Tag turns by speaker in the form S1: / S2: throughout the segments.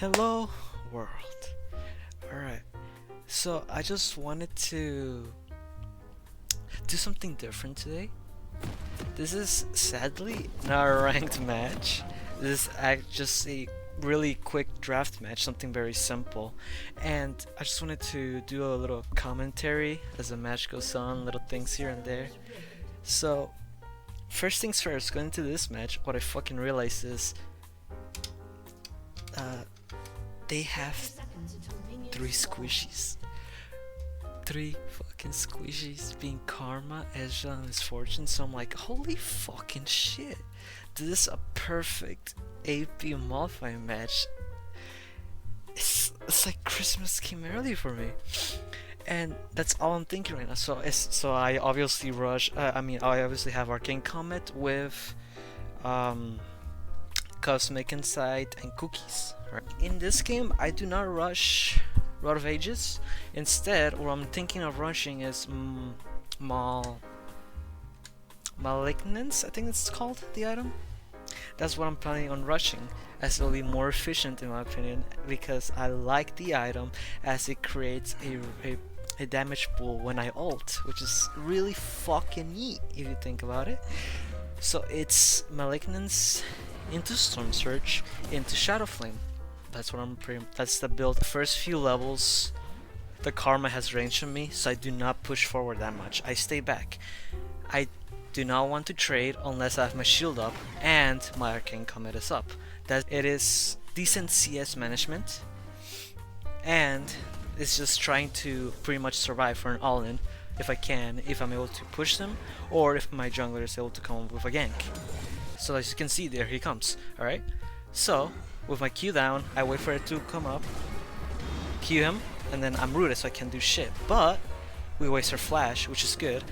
S1: Hello, world. Alright, so I just wanted to do something different today. This is sadly not a ranked match. This is just a really quick draft match, something very simple. And I just wanted to do a little commentary as the match goes on, little things here and there. So, first things first, going into this match, what I fucking realized is they have three squishies. Three fucking squishies, being Karma, Ezra, and Misfortune. So I'm like, holy fucking shit. This is a perfect AP Malphite match. It's like Christmas came early for me. And that's all I'm thinking right now. So I obviously I obviously have Arcane Comet with Cosmic Insight and Cookies. Right? In this game, I do not rush Rod of Ages. Instead, what I'm thinking of rushing is Malignance, I think it's called, the item. That's what I'm planning on rushing, as it'll be more efficient in my opinion, because I like the item as it creates a damage pool when I ult, which is really fucking neat if you think about it. So it's Malignance into Storm Surge into Shadow Flame. That's what that's the build. The first few levels, the Karma has range on me, so I do not push forward that much. I stay back. I do not want to trade unless I have my shield up and my Arcane Comet is up. It is decent CS management, and it's just trying to pretty much survive for an all-in if I can, if I'm able to push them, or if my jungler is able to come up with a gank. So as you can see, there he comes. Alright, so with my Q down, I wait for it to come up, Q him, and then I'm rooted so I can't do shit. But we waste our flash, which is good,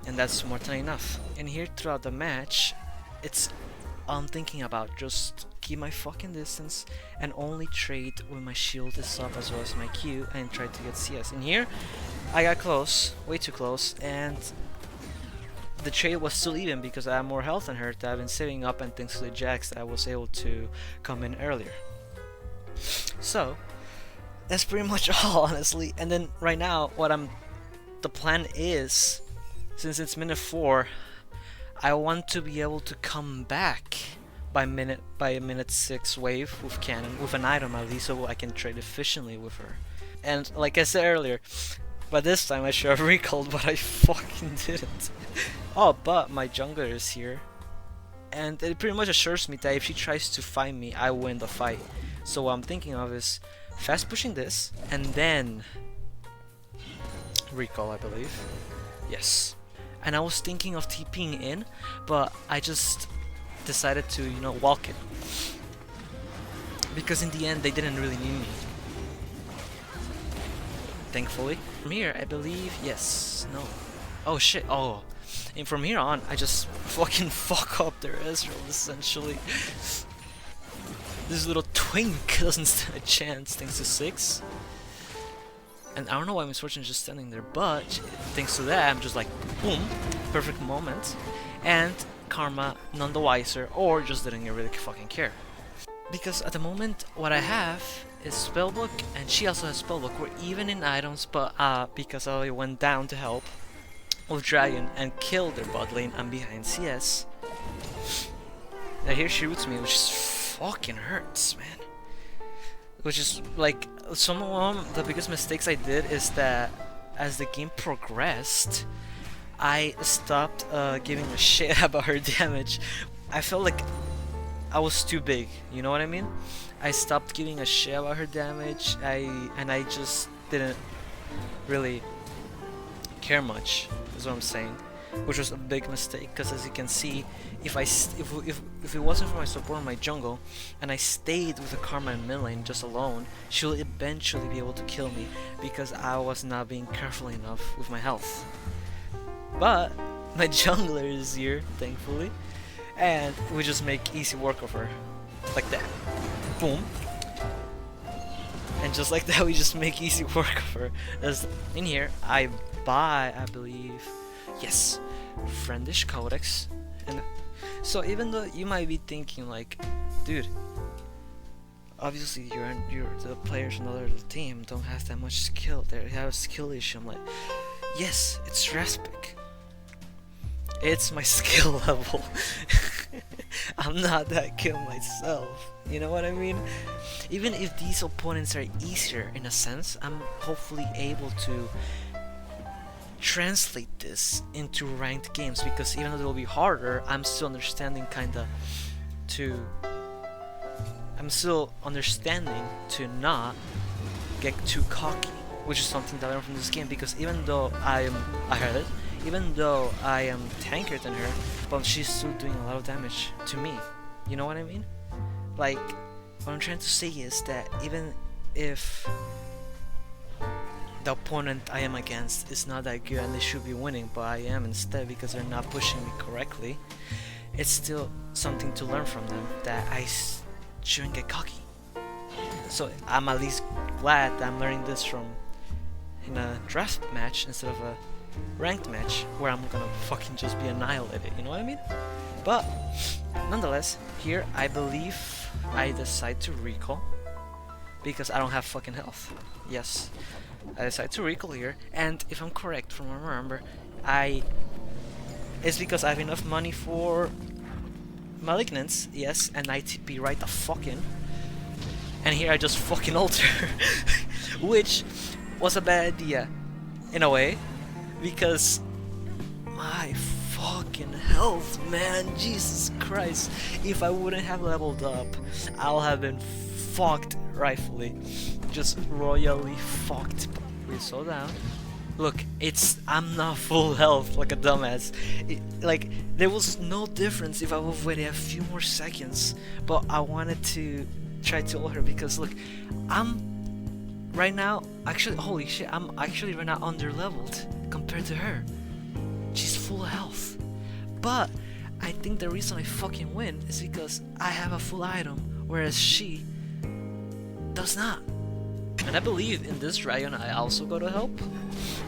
S1: and that's more than enough. And here throughout the match, I'm thinking about just keep my fucking distance and only trade when my shield is up as well as my Q and try to get CS. In here, I got close, way too close, and the trade was still even because I have more health than her that I've been saving up, and thanks to the Jax I was able to come in earlier. So that's pretty much all, honestly. And then right now the plan is, since it's minute 4, I want to be able to come back by minute 6 wave with cannon, with an item at least, so I can trade efficiently with her. And like I said earlier, by this time I should have recalled, but I fucking didn't. Oh, but my jungler is here, and it pretty much assures me that if she tries to fight me, I win the fight. So what I'm thinking of is fast pushing this, and then recall, I believe. Yes. And I was thinking of TPing in, but I just decided to, walk it. Because in the end, they didn't really need me. Thankfully. From here, I believe, yes, no. Oh shit, oh. And from here on, I just fucking fuck up their Ezreal, essentially. This little twink doesn't stand a chance thanks to 6. And I don't know why Misfortune is just standing there, but thanks to that, I'm just like, boom, perfect moment. And Karma none the wiser, or just didn't really fucking care. Because at the moment, what I have is Spellbook, and she also has Spellbook. We're even in items, but because I went down to help with Dragon and killed their bot lane, I'm behind CS. Now here she roots me, which is fucking hurts, man. Which is like, some of the biggest mistakes I did is that as the game progressed, I stopped giving a shit about her damage. I felt like I was too big, you know what I mean? I stopped giving a shit about her damage, and I just didn't really care much, is what I'm saying, which was a big mistake. Because as you can see, if it wasn't for my support in my jungle, and I stayed with the Karma in mid lane just alone, she'll eventually be able to kill me because I was not being careful enough with my health. But my jungler is here, thankfully, and we just make easy work of her, like that. Boom. And just like that, we just make easy work of her. As in here, I buy, I believe, yes, Friendish Codex. And so even though you might be thinking like, dude, obviously the players on the other team don't have that much skill. They have a skill issue. I'm like, yes, it's Raspic. It's my skill level. I'm not that good myself. You know what I mean? Even if these opponents are easier in a sense, I'm hopefully able to translate this into ranked games, because even though they'll be harder, I'm still understanding to not get too cocky, which is something that I learned from this game. Because even though even though I am tankier than her, but she's still doing a lot of damage to me. You know what I mean? Like, what I'm trying to say is that even if the opponent I am against is not that good and they should be winning, but I am instead because they're not pushing me correctly, it's still something to learn from them, that I shouldn't get cocky. So I'm at least glad that I'm learning this from in a draft match instead of a ranked match where I'm gonna fucking just be annihilated, you know what I mean? But nonetheless, here I believe I decide to recall because I don't have fucking health. Yes, I decide to recall here, and if I'm correct from what I remember, it's because I have enough money for malignance, yes, and I TP right the fuck in. And here I just fucking alter, which was a bad idea in a way, because my fucking health, man, Jesus Christ, if I wouldn't have leveled up, I'll have been fucked rightfully, just royally fucked. Please slow down. Look, I'm not full health like a dumbass. Like, there was no difference if I would have waited a few more seconds, but I wanted to try to ult her because look, I'm right now, actually, holy shit, I'm actually right now under leveled compared to her. She's full health. But I think the reason I fucking win is because I have a full item, whereas she does not. And I believe in this dragon I also go to help,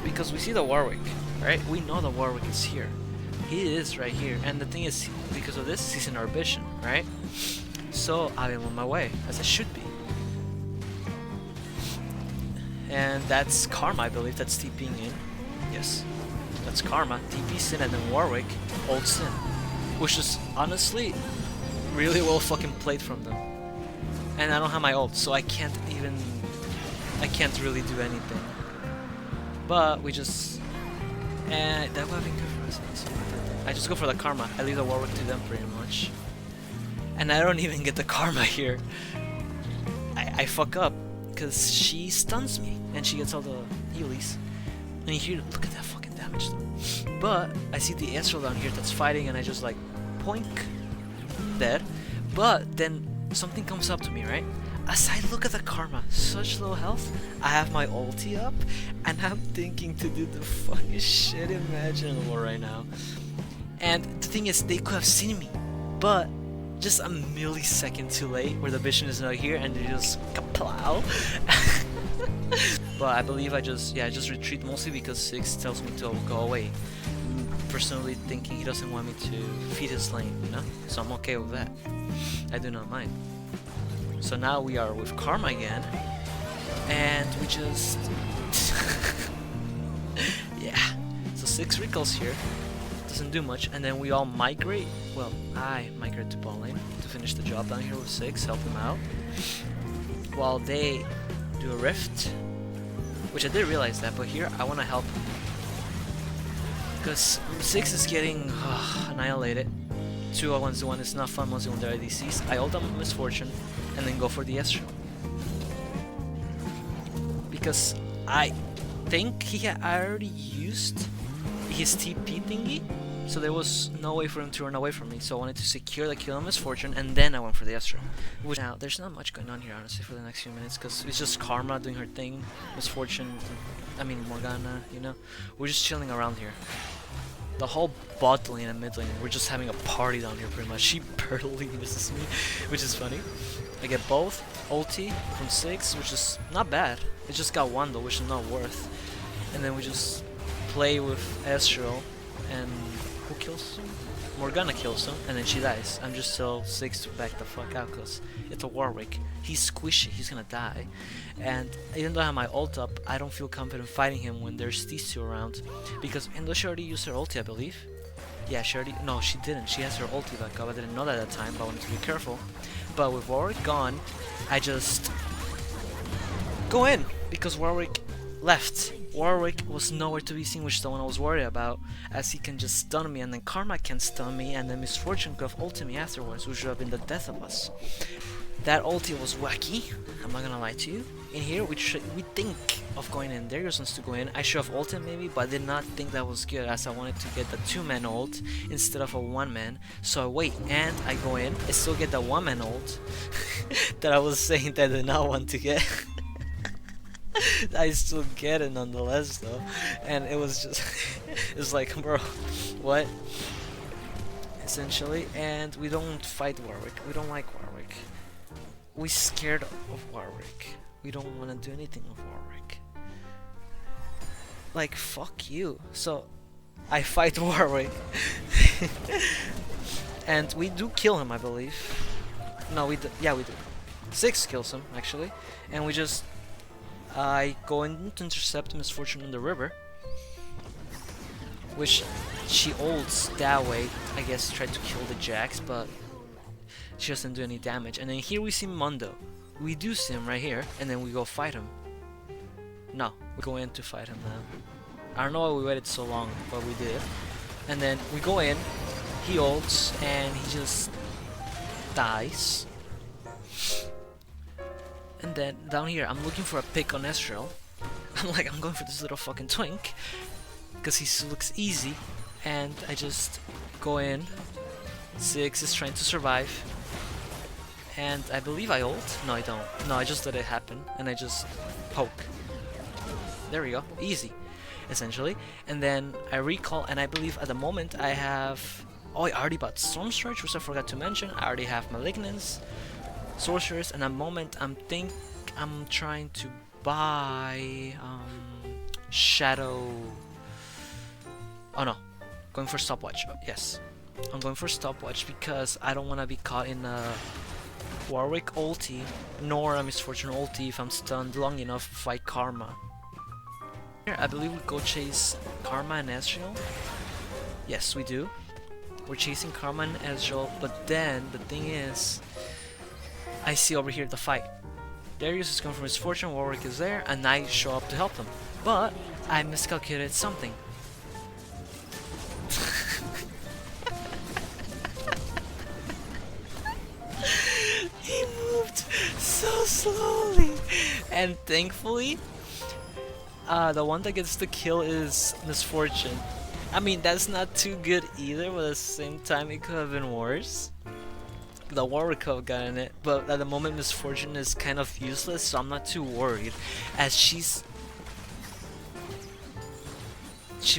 S1: because we see the Warwick, right? We know the Warwick is here. He is right here, and the thing is, because of this, he's in our vision, right? So I am on my way, as I should be. And that's Karma, I believe, that's TPing in. Yes, that's Karma, TP Sin, and then Warwick, Old Sin. Which is, honestly, really well fucking played from them. And I don't have my ult, so I can't really do anything. But we just... that would have been good for us. I just go for the Karma. I leave the Warwick to them pretty much. And I don't even get the Karma here. I fuck up, because she stuns me, and she gets all the healies. And here, look at that fucking damage though. But I see the Astral down here that's fighting, and I just like, poink, dead. But then something comes up to me, right? As I look at the Karma, such low health, I have my ulti up, and I'm thinking to do the fucking shit imaginable right now. And the thing is, they could have seen me, but just a millisecond too late, where the vision is not here, and they just kaplow. But I believe I just retreat, mostly because Six tells me to go away. Personally thinking he doesn't want me to feed his lane, you know? So I'm okay with that. I do not mind. So now we are with Karma again, and we just... yeah. So 6 recalls here, doesn't do much, and then we all migrate. Well, I migrate to bot lane to finish the job down here with 6, help them out. While they do a rift, which I did realize that, but here I want to help. Because 6 is getting annihilated. 2-1-1 is not fun mostly when there are ADCs. I ult on Misfortune and then go for the Astral. Because I think he had already used his TP thingy, so there was no way for him to run away from me. So I wanted to secure the kill on Misfortune, and then I went for the Astral. Which now, there's not much going on here honestly for the next few minutes, because it's just Karma doing her thing, Misfortune, I mean Morgana, you know. We're just chilling around here. The whole bot lane and mid lane, we're just having a party down here pretty much. She barely misses me, which is funny. I get both, ulti from 6, which is not bad. It just got 1 though, which is not worth. And then we just play with Astral, and who kills him? Morgana kills him, and then she dies. I'm just still 6 to back the fuck out, because it's a Warwick. He's squishy, he's gonna die. And even though I have my ult up, I don't feel confident fighting him when there's these two around. Because Indo she already used her ulti, I believe. Yeah, she already... No, she didn't. She has her ulti back up. I didn't know that at the time, but I wanted to be careful. But with Warwick gone, I just... go in, because Warwick left. Warwick was nowhere to be seen, which is the one I was worried about, as he can just stun me, and then Karma can stun me, and then Misfortune could have ulted me afterwards, which would have been the death of us. That ulti was wacky, I'm not gonna lie to you. In here, we think of going in. Darius wants to go in. I should have ulted maybe, but I did not think that was good, as I wanted to get the 2-man ult instead of a 1-man. So I wait, and I go in. I still get the 1-man ult that I was saying that I did not want to get. I still get it nonetheless though, and it was just it's like, bro, what? Essentially. And we don't fight Warwick. We don't like Warwick. We scared of Warwick. We don't want to do anything with Warwick. Like, fuck you. So I fight Warwick. And we do kill him, I believe. No, we do. Yeah, we do. 6 kills him actually, and we just I go in to intercept Misfortune in the river, which she ults that way, I guess, to try to kill the Jax, but she doesn't do any damage. And then here we see Mundo. We do see him right here, and then we go fight him. No, we go in to fight him now. I don't know why we waited so long, but we did. And then we go in, he ults, and he just dies. And then down here, I'm looking for a pick on Ezreal. I'm going for this little fucking twink, because he looks easy. And I just go in. 6 is trying to survive. And I believe I ult. No, I don't. No, I just let it happen, and I just poke. There we go. Easy, essentially. And then I recall, and I believe at the moment I have... Oh, I already bought Storm Surge, which I forgot to mention. I already have Malignance, Sorcerers, and at the moment I'm trying to buy Shadow. Oh no, going for Stopwatch. Yes, I'm going for Stopwatch because I don't want to be caught in a Warwick ulti nor a Misfortune ulti if I'm stunned long enough to fight Karma. Here, I believe we go chase Karma and Ezreal. Yes, we do. We're chasing Karma and Ezreal, but then the thing is, I see over here the fight. Darius is going for Misfortune, Warwick is there, and I show up to help them. But I miscalculated something. He moved so slowly, and thankfully, the one that gets the kill is Misfortune. I mean, that's not too good either, but at the same time, it could have been worse. The Warwick could have gotten it, but at the moment Misfortune is kind of useless, so I'm not too worried, as she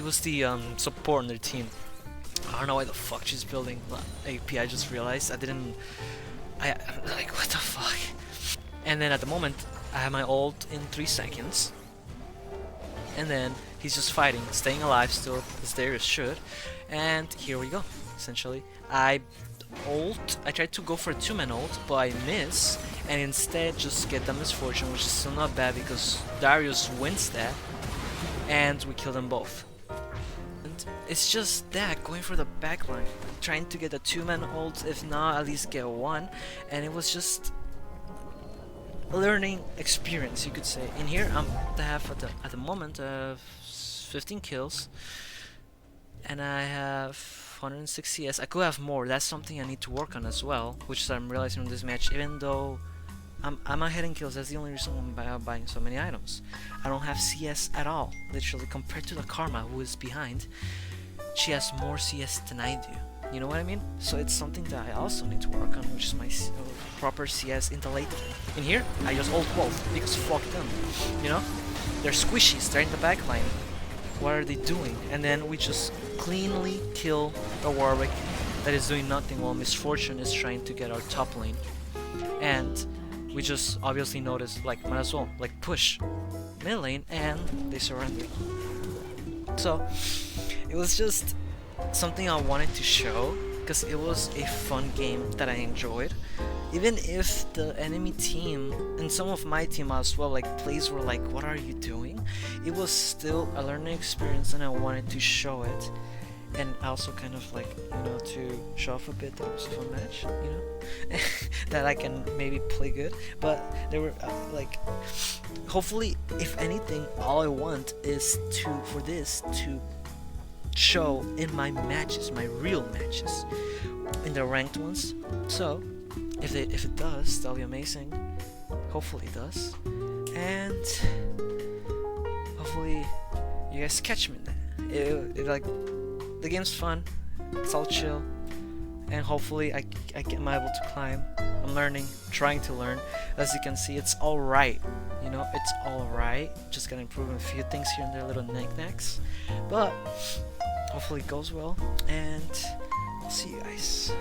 S1: was the support on their team. I don't know why the fuck she's building AP, I just realized. I'm like, what the fuck? And then at the moment, I have my ult in 3 seconds. And then he's just fighting, staying alive still, as Darius should. And here we go, essentially. I tried to go for a 2-man ult, but I miss, and instead just get the Misfortune, which is still not bad because Darius wins that, and we kill them both. And it's just that, going for the backline, trying to get a 2-man ult, if not at least get 1, and it was just learning experience, you could say. In here, I have at the moment 15 kills, and I have 106 CS. I could have more. That's something I need to work on as well, which I'm realizing in this match. Even though I'm ahead in kills, that's the only reason I'm buying so many items. I don't have CS at all, literally, compared to the Karma, who is behind. She has more CS than I do. You know what I mean? So it's something that I also need to work on, which is my proper CS in the late game. In here, I just ult both, because fuck them. You know? They're squishies, they're in the back line. What are they doing? And then we just cleanly kill the Warwick that is doing nothing while Misfortune is trying to get our top lane. And we just obviously notice, like, might as well, like, push mid lane, and they surrender. So, it was just something I wanted to show, because it was a fun game that I enjoyed. Even if the enemy team and some of my team as well, like plays were like, "What are you doing?" It was still a learning experience, and I wanted to show it. And also kind of like, to show off a bit that it was a fun match, that I can maybe play good. But there were like, hopefully, if anything, all I want is for this to show in my matches, my real matches, in the ranked ones. So if it does, that'll be amazing. Hopefully it does, and hopefully you guys catch me in that. It like, the game's fun, it's all chill, and hopefully I'm able to climb. I'm learning, trying to learn. As you can see, it's alright, it's alright. Just gotta improve a few things here and there, little knickknacks, but hopefully it goes well, and I'll see you guys.